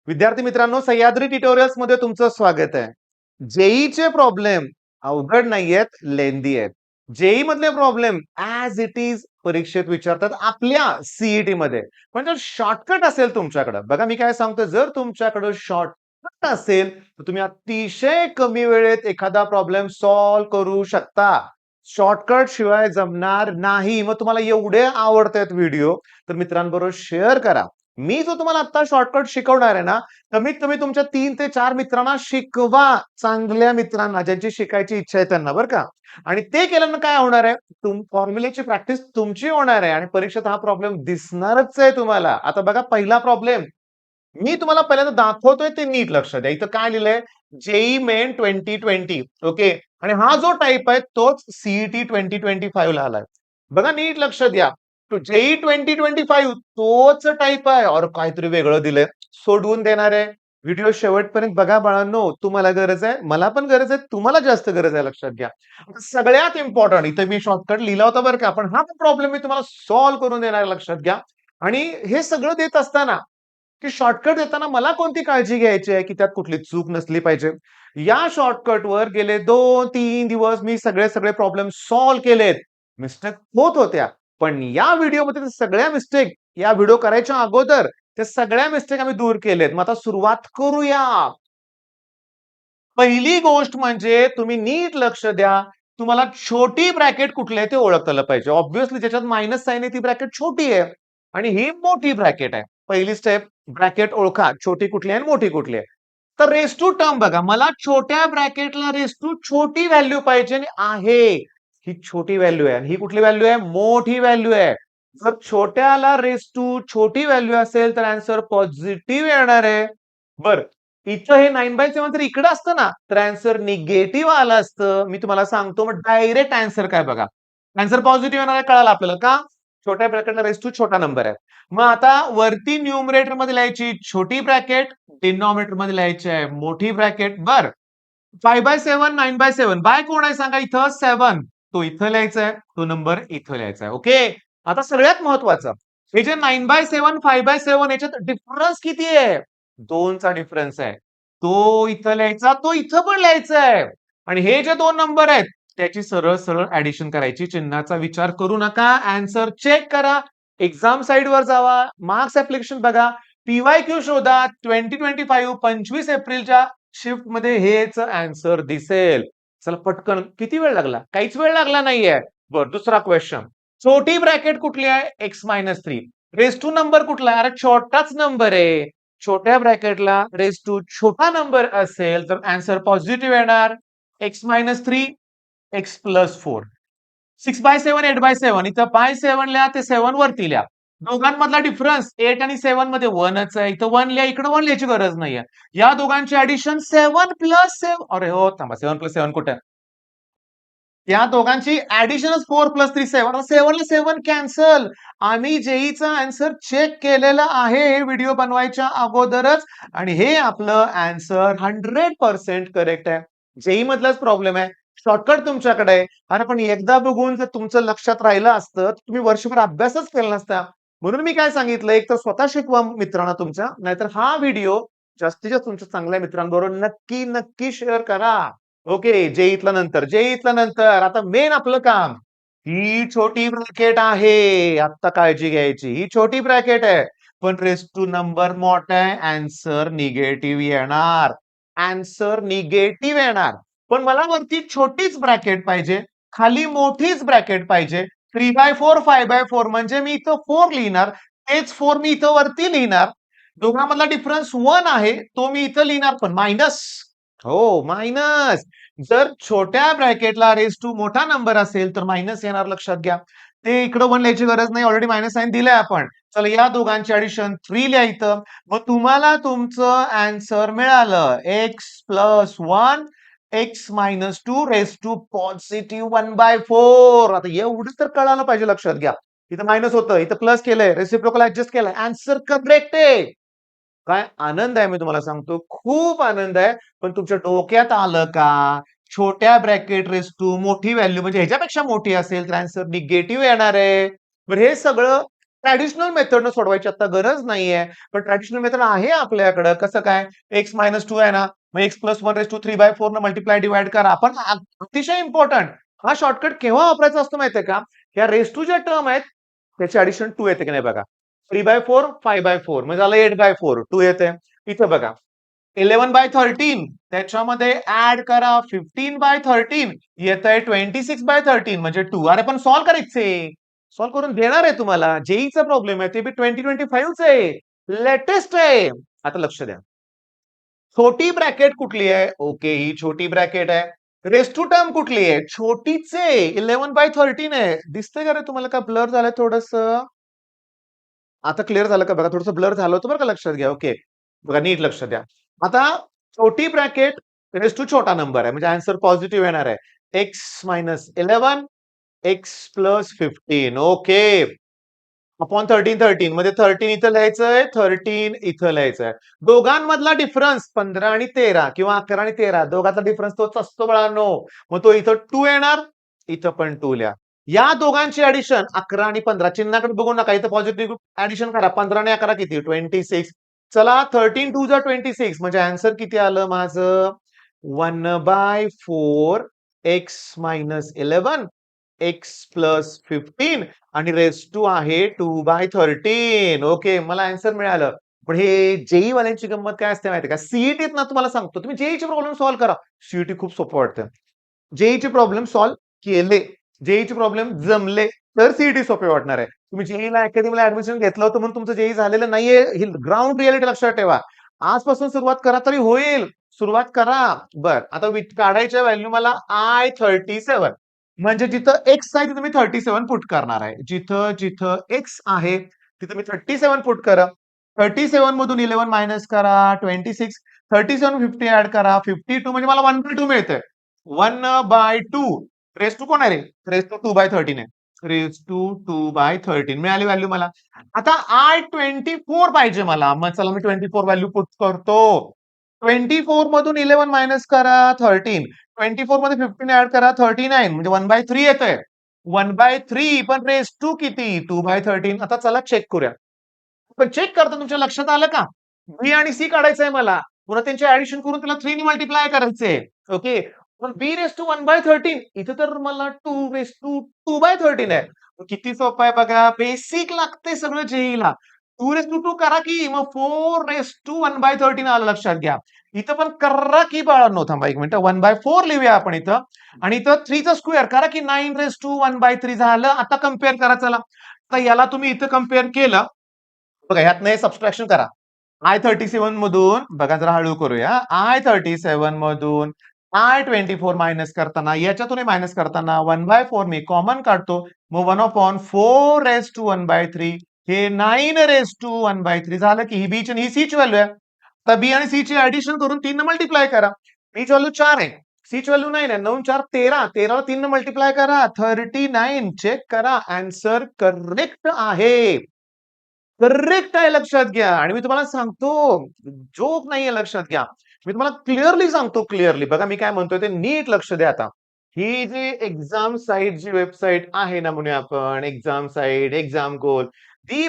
विद्यार्थी मित्रांनो, सह्याद्री ट्युटोरियल्स मध्ये तुमचं स्वागत आहे. जेईचे प्रॉब्लेम अवघड नाहीयेत, लेंदी आहेत. जेई मधले प्रॉब्लेम ऍज इट इज परीक्षेत विचारतात आपल्या सीईटी मध्ये. पण जर शॉर्टकट असेल तुमच्याकडे, बघा मी काय सांगतो, जर तुमच्याकडे शॉर्टकट असेल तर तुम्ही अतिशय कमी वेळेत एखादा प्रॉब्लेम सॉल्व्ह करू शकता. शॉर्टकट शिवाय जमणार नाही. मग तुम्हाला एवढे आवडतात व्हिडिओ, तर मित्रांबरोबर शेअर करा. मी जो तुम्हाला आता शॉर्टकट शिकवणार आहे ना, कमीत कमी तुमच्या 3 ते 4 मित्रांना शिकवा. चांगल्या मित्रांना, ज्यांची शिकायची इच्छा आहे त्यांना, बरं का. आणि ते केल्यानं काय होणार आहे, फॉर्म्युलेची प्रॅक्टिस तुमची होणार आहे आणि परीक्षेत हा प्रॉब्लेम दिसणारच आहे तुम्हाला. आता बघा पहिला प्रॉब्लेम मी तुम्हाला पहिल्यांदा दाखवतोय, ते नीट लक्ष द्या. इथं काय लिहिलंय, जेई मेन 2020. ओके. आणि हा जो टाइप आहे तोच सीईटी 2025 ला आलाय. बघा नीट लक्ष द्या. तो जेई 2025 तोच टाइप आहे और काहीतरी वेगळं दिलंय. सोडवून देणार आहे. व्हिडिओ शेवटपर्यंत बघा बाळांनो. तुम्हाला गरज आहे, मला पण गरज आहे, तुम्हाला जास्त गरज आहे, लक्षात घ्या. सगळ्यात इम्पॉर्टंट इथं मी शॉर्टकट लिहिला होता बरं का, पण हा प्रॉब्लेम मी तुम्हाला सॉल्व्ह करून देणार आहे, लक्षात घ्या. आणि हे सगळं देत असताना की शॉर्टकट देताना मला कोणती काळजी घ्यायची आहे, की त्यात कुठली चूक नसली पाहिजे. या शॉर्टकटवर गेले 2-3 दिवस मी सगळे प्रॉब्लेम सॉल्व्ह केलेत. मिस्टेक होत होत्या. पण या व्हिडिओमध्ये त्या सगळ्या मिस्टेक, या व्हिडिओ करायच्या अगोदर त्या सगळ्या मिस्टेक आम्ही दूर केलेत. मग आता सुरुवात करूया. पहिली गोष्ट म्हणजे तुम्ही नीट लक्ष द्या. तुम्हाला छोटी ब्रॅकेट कुठली आहे ते ओळखता आलं पाहिजे. ऑब्व्हियसली ज्याच्यात मायनस साइन आहे ती ब्रॅकेट छोटी आहे आणि ही मोठी ब्रॅकेट आहे. पहिली स्टेप, ब्रॅकेट ओळखा. छोटी कुठली आहे आणि मोठी कुठली आहे. तर रेस टू टर्म बघा. मला छोट्या ब्रॅकेटला रेस टू छोटी व्हॅल्यू पाहिजे आणि आहे. ही छोटी व्हॅल्यू आहे आणि ही कुठली व्हॅल्यू आहे? मोठी व्हॅल्यू आहे. जर छोट्याला रेस टू छोटी व्हॅल्यू असेल तर आन्सर पॉझिटिव्ह येणार आहे. बरं. इथं हे 9/7 जर इकडे असतं ना, तर आन्सर निगेटिव्ह आलं असतं. मी तुम्हाला सांगतो, मग डायरेक्ट आन्सर काय बघा. आन्सर पॉझिटिव्ह येणार आहे, कळालं आपल्याला का? छोट्या ब्रॅकेटला रेस टू छोटा नंबर आहे. मग आता वरती न्यूमरेटर मध्ये लिहायची छोटी ब्रॅकेट, डिनॉमिनेटर मध्ये लिहायची आहे मोठी ब्रॅकेट. बर, 5/7, 9/7 बाय कोण आहे सांगा. इथं 7 तो इथं लिहायचा आहे, तो नंबर इथं लिहायचा आहे. ओके. आता सगळ्यात महत्वाचं, हे जे 9/7, 5/7 याच्यात डिफरन्स किती आहे? 2 चा डिफरन्स आहे. तो इथं लिहायचा, तो इथं पण लिहायचा आहे. आणि हे जे 2 नंबर आहेत त्याची सरळ सरळ ऍडिशन करायची. चिन्हाचा विचार करू नका. आन्सर चेक करा. एक्झाम साइड वर जावा. मार्क्स ऍप्लिकेशन बघा. पीवायक्यू शोधा. 2025 25 एप्रिलच्या शिफ्ट मध्ये हेच आन्सर दिसेल. चला पटकन. किती वेळ लागला? काहीच वेळ लागला नाहीये. बर, दुसरा क्वेश्चन. छोटी ब्रॅकेट कुठली आहे? x-3. रेस टू नंबर कुठला आहे? अरे छोटाच नंबर आहे. छोट्या ब्रॅकेटला रेस टू छोटा नंबर असेल तर आन्सर पॉझिटिव्ह येणार. x-3, x+4. 6/7, 8/7. इथं बाय 7 लिहा, ते 7 वरती लिहा. दोघांमधला डिफरन्स 8 आणि 7 मध्ये 1च आहे. इथं 1 लिहा, इकडे 1 लिहायची गरज नाहीये. या दोघांची ऍडिशन 7+7. अरे हो, थांबा. 7+7 कुठे? या दोघांची ऍडिशनच 4+3 7. 7 ला 7 कॅन्सल. आम्ही जेईचा आन्सर चेक केलेला आहे हे व्हिडिओ बनवायच्या अगोदरच आणि हे आपलं आन्सर 100% करेक्ट आहे. जेई मधलाच प्रॉब्लेम आहे. शॉर्टकट तुमच्याकडे आहे. अरे पण एकदा बघून जर तुमचं लक्षात राहिलं असतं, तर तुम्ही वर्षभर अभ्यासच केला नसता. म्हणून मी काय सांगितलं, एक तर स्वतः शिकवा मित्रांना तुमच्या, नाहीतर हा व्हिडिओ जास्तीत जास्त तुमच्या चांगल्या मित्रांबरोबर नक्की नक्की शेअर करा. ओके. जेईतला नंतर, जेईतला नंतर आता मेन आपलं काम. ही छोटी ब्रॅकेट आहे. आता काळजी घ्यायची. ही छोटी ब्रॅकेट आहे. पण रेस टू नंबर मोठा आहे. आन्सर निगेटिव्ह येणार. आन्सर निगेटिव्ह येणार. पण मला वरती छोटीच ब्रॅकेट पाहिजे. खाली मोठीच ब्रॅकेट पाहिजे. 3/4, 5/4 म्हणजे मी इथं 4 लिहिणार. तेच 4 मी इथं वरती लिहिणार. दोघांमधला डिफरन्स 1 आहे. तो मी इथं लिहिणार, पण मायनस. हो, मायनस. जर छोट्या ब्रॅकेटला रेस टू मोठा नंबर असेल तर मायनस येणार, लक्षात घ्या. ते इकडे 1 लिहायची गरज नाही. ऑलरेडी मायनस साइन दिलंय आपण. चला या दोघांची ऍडिशन 3 लिहा इथं. मग तुम्हाला तुमचं आन्सर मिळालं. x+1, x-2 raise to positive 1/4. आता एवढं तर कळायला पाहिजे, लक्षात घ्या. इथं मायनस होतं, इथं प्लस केलंय, रेसिप्रोकल ऍडजस्ट केलंय. आन्सर करेक्ट आहे. काय आनंद आहे, मी तुम्हाला सांगतो, खूप आनंद आहे. पण तुमच्या डोक्यात आलं का, छोट्या ब्रॅकेट रेस टू मोठी व्हॅल्यू म्हणजे ह्याच्यापेक्षा मोठी असेल तर आन्सर निगेटिव्ह येणार आहे. बरं, हे सगळं ट्रॅडिशनल मेथडनं सोडवायची आता गरज नाहीये. पण ट्रॅडिशनल मेथड आहे आपल्याकडं. कसं काय? एक्स मायनस 2 आहे ना, मग एक्स प्लस 1/3/4 न मल्टिप्लाय डिव्हाईड करा. पण अतिशय इम्पोर्टंट हा शॉर्टकट केव्हा वापरायचा असतो माहितीये का? या रेस टू ज्या टर्म आहेत त्याची ऍडिशन 2 येते की नाही बघा. 3/4 5/4 म्हणजे झालं 8/4 2 येते. इथे बघा 11/13 त्याच्यामध्ये ऍड करा 15/13 येतंय 26/13 म्हणजे 2. अरे पण सॉल्व्ह करायचे. सॉल्व्ह करून देणार आहे तुम्हाला. जेईचा प्रॉब्लेम आहे ते बी 2025 आहे. लेटेस्ट आहे. आता लक्ष द्या. छोटी ब्रॅकेट कुठली आहे? ओके, ही छोटी ब्रॅकेट आहे. रेस टू टर्म कुठली आहे? छोटीच आहे. 11/13 आहे. दिसतंय का रे तुम्हाला का ब्लर झालंय थोडंसं? आता क्लिअर झालं का बघा? थोडंसं ब्लर झालं होतं बरं का लक्षात घ्या. ओके. बघा नीट लक्ष द्या. आता छोटी ब्रॅकेट रेस टू छोटा नंबर आहे म्हणजे आन्सर पॉझिटिव्ह येणार आहे. X minus 11 x plus 15 okay. Upon 13 मध्ये 13 इथं लिहायचंय 13 इथं लिहायचंय. दोघांमधला डिफरन्स 15 आणि 13 किंवा 11 आणि 13 दोघांचा डिफरन्स तोच असतो बाळांनो. मग तो इथं 2 येणार इथं पण 2 लिहा. या दोघांची ऍडिशन 11 आणि 15 चिन्हाकडे बघू नका इथं पॉझिटिव्ह ऍडिशन करा. 15 आणि 11 किती 26. चला 13 2 जा 26 म्हणजे आन्सर किती आलं माझं 1/4 एक्स मायनस 11 एक्स प्लस 15 आणि रेस टू आहे 2/13 ओके मला आन्सर मिळालं. पण हे जेई वाल्यांची गंमत काय असते माहिती का सीईटीत ना तुम्हाला सांगतो तुम्ही जेईचे प्रॉब्लेम सॉल्व्ह करा. सीईटी खूप सोपं वाटतं. जेईचे प्रॉब्लेम सॉल्व्ह केले जेईचे प्रॉब्लेम जमले तर सीईटी सोपे वाटणार आहे. तुम्ही जेईला अकॅडमीला ऍडमिशन घेतलं होतं म्हणून तुमचं जेई झालेलं नाहीये ही ग्राउंड रियालिटी लक्षात ठेवा. आजपासून सुरुवात करा तरी होईल. सुरुवात करा. बर आता काढायच्या व्हॅल्यू मला I37 म्हणजे जिथं एक्स आहे तिथं मी 37 पुट करणार आहे. जिथं जिथं एक्स आहे तिथं मी 37 पुट करा. 37 मधून 11 मायनस करा 26 37 50 ऍड करा 52 म्हणजे मला 1/2 मिळतंय. 1/2 रेस टू कोण आहे रे? रेस टू 2/13 आहे. रेस टू 2/13 मिळाली व्हॅल्यू मला. आता I24 पाहिजे मला. मग चला मी 24 व्हॅल्यू पुट करतो. 24 मधून 11 मायनस करा 13. 24 मध्ये 15 ऍड करा 39 म्हणजे 1/3 येतंय. 1/3 पण रेस टू किती 2/13 आता चला चेक करूया. पण चेक करता तुमच्या लक्षात आलं का? बी आणि सी काढायचंय मला. पुन्हा त्यांचे ऍडिशन करून त्याला 3 ने मल्टिप्लाय करायचंय. ओके. पण बी रेस टू 1/13 इथे तर मला 2 रेस टू 2/13 आहे. किती सोपं आहे बघा. बेसिक लागते सगळं जेईला. 2 रेस टू 2 करा की मग 4 रेस टू 1/13 आलं लक्षात घ्या. इथं पण करा की बाळांनो थांबा एक मिनिट 1/4 लिहूया आपण इथं आणि इथं 3 चा स्क्वेअर करा की 9 रेस टू 1/3 झालं. आता कम्पेअर करा चला. तर याला तुम्ही इथं कम्पेअर केलं बघा ह्यातनं हे सबट्रॅक्शन करा. I37 मधून बघा जरा हळू करूया. I37 मधून I24 मायनस करताना याच्यातून मायनस करताना 1/4 मी कॉमन काढतो. मग 1/4 रेस टू 1/3 हे 9 रेस टू 1/3 झालं की ही बीची आणि ही सीची व्हॅल्यू आहे. तर बी आणि सी ची ऍडिशन करून 3 मल्टिप्लाय करा. बीची व्हॅल्यू 4 आहे. सी ची व्हॅल्यू 9 आहे. 9 4 13. 13 ला 3 मल्टिप्लाय करा. 39 चेक करा. आन्सर करेक्ट आहे. करेक्ट आहे लक्षात घ्या आणि मी तुम्हाला सांगतो जोक नाहीये लक्षात घ्या. मी तुम्हाला क्लिअरली सांगतो क्लिअरली बघा मी काय म्हणतोय ते नीट लक्ष द्या आता. ही जी एक्झाम साईट जी वेबसाईट आहे ना म्हणूया आपण exam site exam goal the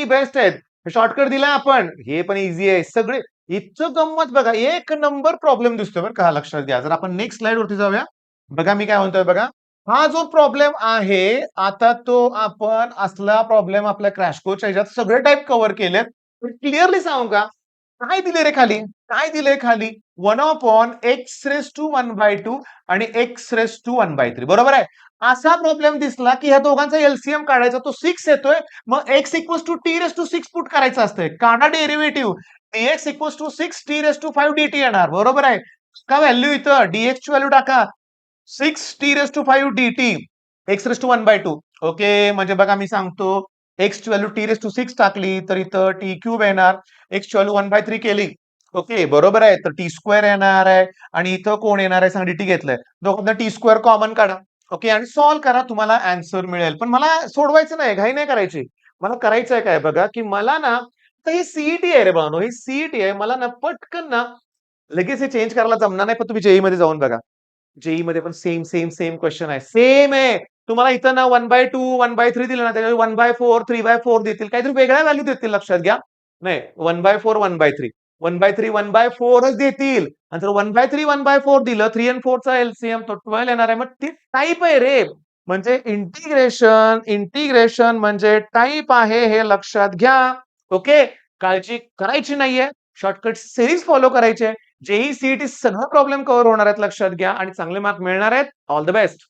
best आहेत. शॉर्टकट दिलाय आपण हे पण इझी आहे सगळे इतकं गंमत बघा एक नंबर प्रॉब्लेम दिसतोय बरं का लक्षात घ्या. जर आपण नेक्स्ट स्लाइड वरती जाऊया बघा मी काय म्हणतोय बघा. हा जो प्रॉब्लेम आहे आता तो आपण असला प्रॉब्लेम आपल्या क्रॅश कोर्सच्या ह्याच्यात सगळे टाइप कव्हर केलेत. क्लिअरली सांगू का? काय दिले रे खाली? काय दिले खाली? 1/x⁻² आणि x⁻⁴ बरोबर आहे. असा प्रॉब्लेम दिसला की ह्या दोघांचा एलसीएम काढायचा तो 6 येतोय. मग x = t⁻6 पुट करायचं असतंय. काढा डेरिव्हेटिव्ह. dx = 6 t⁻5 dt येणार. बरोबर आहे. का व्हॅल्यू इथं dx ची व्हॅल्यू टाका. 6 t⁻5 dt x⁻1/2 ओके म्हणजे बघा मी सांगतो x ची व्हॅल्यू t⁻6 टाकली तर इथं t³ येणार x ची व्हॅल्यू 1/3 केली ओके बरोबर आहे तर t² येणार आहे आणि इथं कोण येणार आहे सांग dt घेतलंय दोघांना t² कॉमन काढा ओके आणि सॉल्व्ह करा तुम्हाला आन्सर मिळेल पण मला सोडवायचं नाही घाई नाही करायची मला करायचं आहे काय बघा की मला ना तर ही सीईटी आहे रे बानो ही सीईटी आहे मला ना पटकन ना लगेच हे चेंज करायला जमणार नाही पण तुम्ही जेई मध्ये जाऊन बघा जेई मध्ये पण सेम क्वेश्चन आहे सेम आहे तुम्हाला इथं ना 1/2, 1/3 दिलं ना, त्याच्यावर 1/4, 3/4 देतील. काहीतरी वेगळ्या व्हॅल्यू देतील लक्षात घ्या. नाही 1/4, 1/3. 1/3, 1/4च देतील. आणि जर 1/3, 1/4 दिलं 3 आणि 4 चा एलसीएम तो 12 येणार आहे. मग ती टाइप आहे रे. म्हणजे इंटिग्रेशन म्हणजे टाइप आहे हे लक्षात घ्या. ओके. काळजी करायची नाहीये. शॉर्टकट सीरीज फॉलो करायचे. जेईई, सीईटी सगळं प्रॉब्लेम कव्हर होणार आहेत लक्षात घ्या आणि चांगले मार्क मिळणार आहेत. All the best.